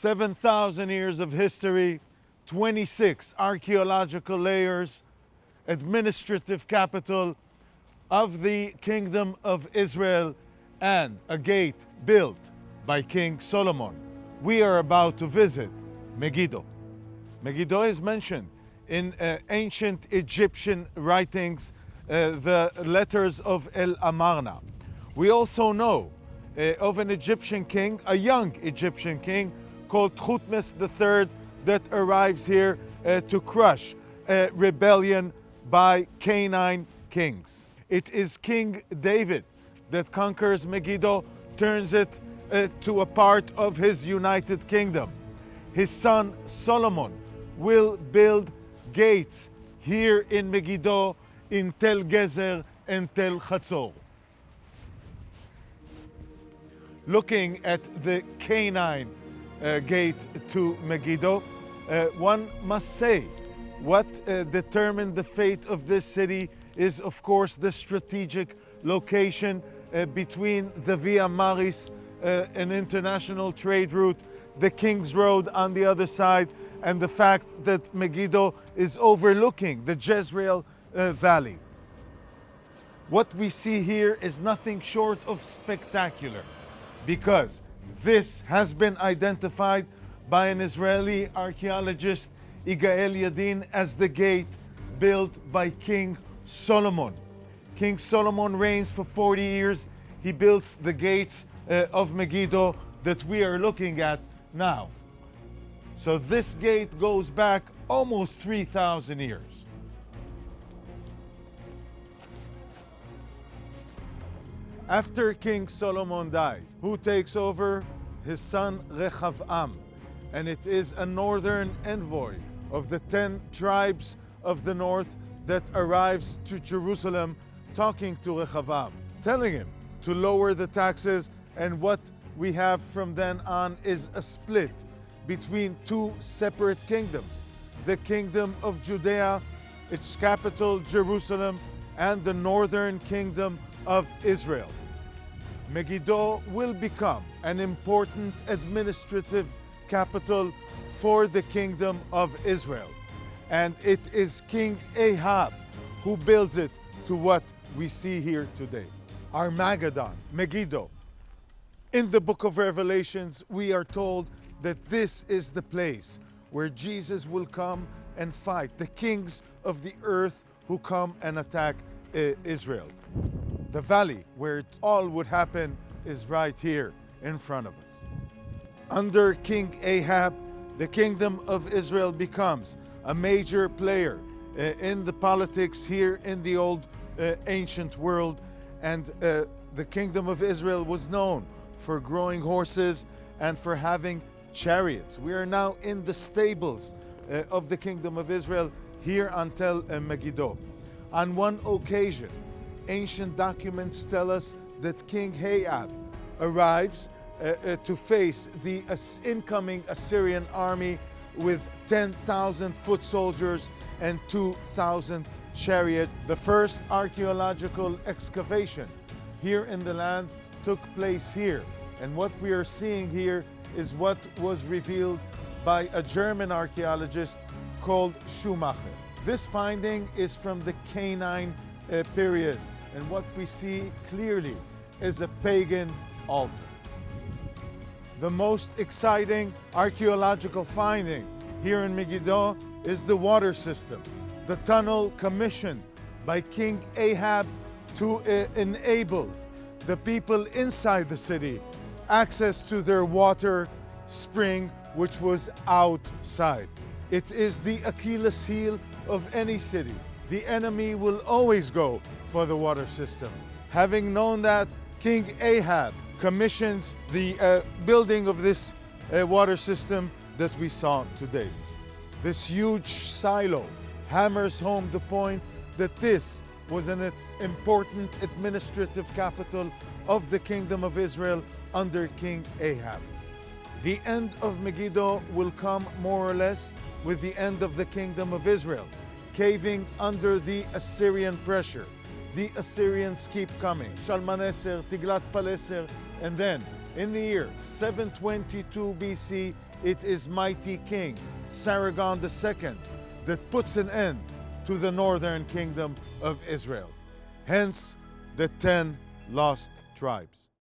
7,000 years of history, 26 archaeological layers, administrative capital of the Kingdom of Israel, and a gate built by King Solomon. We are about to visit Megiddo. Megiddo is mentioned in ancient Egyptian writings, the letters of El Amarna. We also know of an Egyptian king, a young Egyptian king called Thutmose III, that arrives here to crush a rebellion by Canaanite kings. It is King David that conquers Megiddo, turns it to a part of his united kingdom. His son Solomon will build gates here in Megiddo, in Tel Gezer and Tel Chatzor. Looking at the Canaanite gate to Megiddo, one must say what determined the fate of this city is, of course, the strategic location between the Via Maris, an international trade route, the King's Road on the other side, and the fact that Megiddo is overlooking the Jezreel Valley. What we see here is nothing short of spectacular, because this has been identified by an Israeli archaeologist, Yigael Yadin, as the gate built by King Solomon. King Solomon reigns for 40 years. He builds the gates of Megiddo that we are looking at now. So this gate goes back almost 3,000 years. After King Solomon dies, who takes over? His son Rechavam, and it is a northern envoy of the 10 tribes of the north that arrives to Jerusalem, talking to Rechavam, telling him to lower the taxes, and what we have from then on is a split between two separate kingdoms: the kingdom of Judea, its capital Jerusalem, and the northern kingdom of Israel. Megiddo will become an important administrative capital for the kingdom of Israel, and it is King Ahab who builds it to what we see here today. Armageddon, Megiddo. In the book of Revelations, we are told that this is the place where Jesus will come and fight the kings of the earth who come and attack Israel. The valley where it all would happen is right here in front of us. Under King Ahab, the kingdom of Israel becomes a major player in the politics here in the old ancient world, and the kingdom of Israel was known for growing horses and for having chariots. We are now in the stables of the kingdom of Israel here on Tel Megido. On one occasion, ancient documents tell us that King Ahab arrives to face the incoming Assyrian army with 10,000 foot soldiers and 2,000 chariots. The first archaeological excavation here in the land took place here. And what we are seeing here is what was revealed by a German archaeologist called Schumacher. This finding is from the Canaanite period, and what we see clearly is a pagan altar. The most exciting archaeological finding here in Megiddo is the water system, the tunnel commissioned by King Ahab to enable the people inside the city access to their water spring, which was outside. It is the Achilles heel of any city. The enemy will always go for the water system. Having known that, King Ahab commissions the building of this water system that we saw today. This huge silo hammers home the point that this was an important administrative capital of the kingdom of Israel under King Ahab. The end of Megiddo will come more or less with the end of the kingdom of Israel, caving under the Assyrian pressure. The Assyrians keep coming. Shalmaneser, Tiglath-Pileser, and then In the year 722 BC, it is mighty King Sargon II that puts an end to the northern kingdom of Israel. Hence, the 10 lost tribes.